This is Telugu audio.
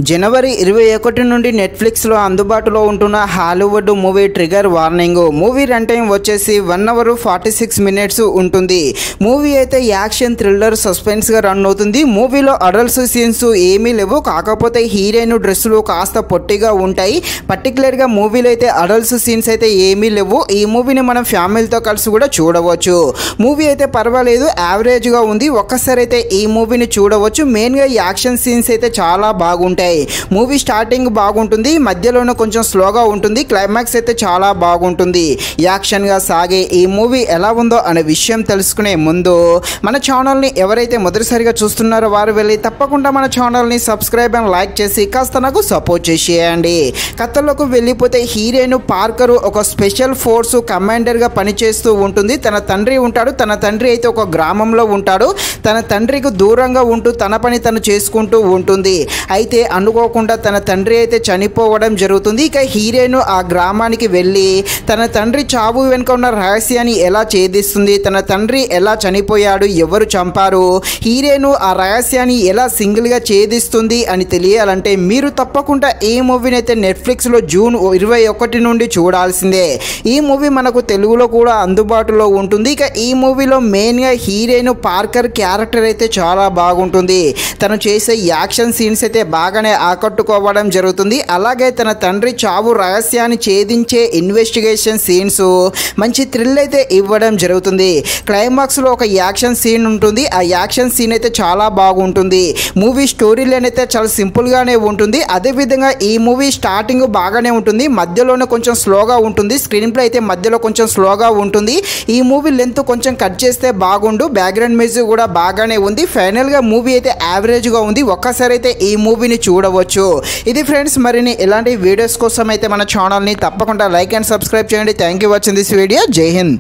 జనవరి 21 నుండి నెట్ఫ్లిక్స్లో అందుబాటులో ఉంటున్న Hollywood movie trigger warning. Movie run time వచ్చేసి 1 అవర్ 46 మినిట్స్ ఉంటుంది. మూవీ అయితే యాక్షన్, థ్రిల్లర్, సస్పెన్స్గా రన్ అవుతుంది. మూవీలో అడల్ట్ సీన్స్ ఏమీ లేవు, కాకపోతే హీరోయిన్ డ్రెస్సులు కాస్త పొట్టిగా ఉంటాయి. పర్టికులర్గా మూవీలో అయితే అడల్ట్ సీన్స్ అయితే ఏమీ లేవు. ఈ మూవీని మనం ఫ్యామిలీతో కలిసి కూడా చూడవచ్చు. మూవీ అయితే పర్వాలేదు, యావరేజ్గా ఉంది. ఒక్కసారి అయితే ఈ మూవీని చూడవచ్చు. మెయిన్గా యాక్షన్ సీన్స్ అయితే చాలా బాగుంటాయి. మూవీ స్టార్టింగ్ బాగుంటుంది, మధ్యలోనే కొంచెం స్లోగా ఉంటుంది, క్లైమాక్స్ అయితే చాలా బాగుంటుంది. యాక్షన్గా సాగే ఈ మూవీ ఎలా ఉందో అనే విషయం తెలుసుకునే ముందు మన ఛానల్ని ఎవరైతే మొదటిసారిగా చూస్తున్నారో వారు వెళ్ళి తప్పకుండా మన ఛానల్ని సబ్స్క్రైబ్ అండ్ లైక్ చేసి కాస్త నాకు సపోర్ట్ చేసేయండి. కథలోకి వెళ్ళిపోతే హీరోయిన్ పార్కరు ఒక స్పెషల్ ఫోర్స్ కమాండర్గా పనిచేస్తూ ఉంటుంది. తన తండ్రి ఉంటాడు. తన తండ్రి అయితే ఒక గ్రామంలో ఉంటాడు. తన తండ్రికి దూరంగా ఉంటూ తన పని తను చేసుకుంటూ ఉంటుంది. అయితే అనుకోకుండా తన తండ్రి అయితే చనిపోవడం జరుగుతుంది. ఇక హీరోయిన్ ఆ గ్రామానికి వెళ్ళి తన తండ్రి చావు వెనుక ఉన్న రహస్యాన్ని ఎలా ఛేదిస్తుంది, తన తండ్రి ఎలా చనిపోయాడు, ఎవరు చంపారు, హీరోయిన్ ఆ రహస్యాన్ని ఎలా సింగిల్గా ఛేదిస్తుంది అని తెలియాలంటే మీరు తప్పకుండా ఈ మూవీని అయితే నెట్ఫ్లిక్స్లో జూన్ 21 నుండి చూడాల్సిందే. ఈ మూవీ మనకు తెలుగులో కూడా అందుబాటులో ఉంటుంది. ఇక ఈ మూవీలో మెయిన్గా హీరోయిన్ పార్కర్ క్యారెక్టర్ అయితే చాలా బాగుంటుంది. తను చేసే యాక్షన్ సీన్స్ అయితే బాగానే ఆకట్టుకోవడం జరుగుతుంది. అలాగే తన తండ్రి చావు రహస్యాన్ని ఛేదించే ఇన్వెస్టిగేషన్ సీన్స్ మంచి థ్రిల్ అయితే ఇవ్వడం జరుగుతుంది. క్లైమాక్స్లో ఒక యాక్షన్ సీన్ ఉంటుంది. ఆ యాక్షన్ సీన్ అయితే చాలా బాగుంటుంది. మూవీ స్టోరీ లైన్ అయితే చాలా సింపుల్గానే ఉంటుంది. అదేవిధంగా ఈ మూవీ స్టార్టింగ్ బాగానే ఉంటుంది, మధ్యలోనే కొంచెం స్లోగా ఉంటుంది. స్క్రీన్ ప్లే అయితే మధ్యలో కొంచెం స్లోగా ఉంటుంది. ఈ మూవీ లెంత్ కొంచెం కట్ చేస్తే బాగుండు. బ్యాక్గ్రౌండ్ మ్యూజిక్ కూడా బాగానే ఉంది. ఫైనల్గా మూవీ అయితే యావరేజ్గా ఉంది. ఒక్కసారి అయితే ఈ మూవీని చూడవచ్చు. ఇది ఫ్రెండ్స్, మరిన్ని ఇలాంటి వీడియోస్ కోసం అయితే మన ఛానల్ని తప్పకుండా లైక్ అండ్ సబ్స్క్రైబ్ చేయండి. Thank you watching this video. జై హింద్.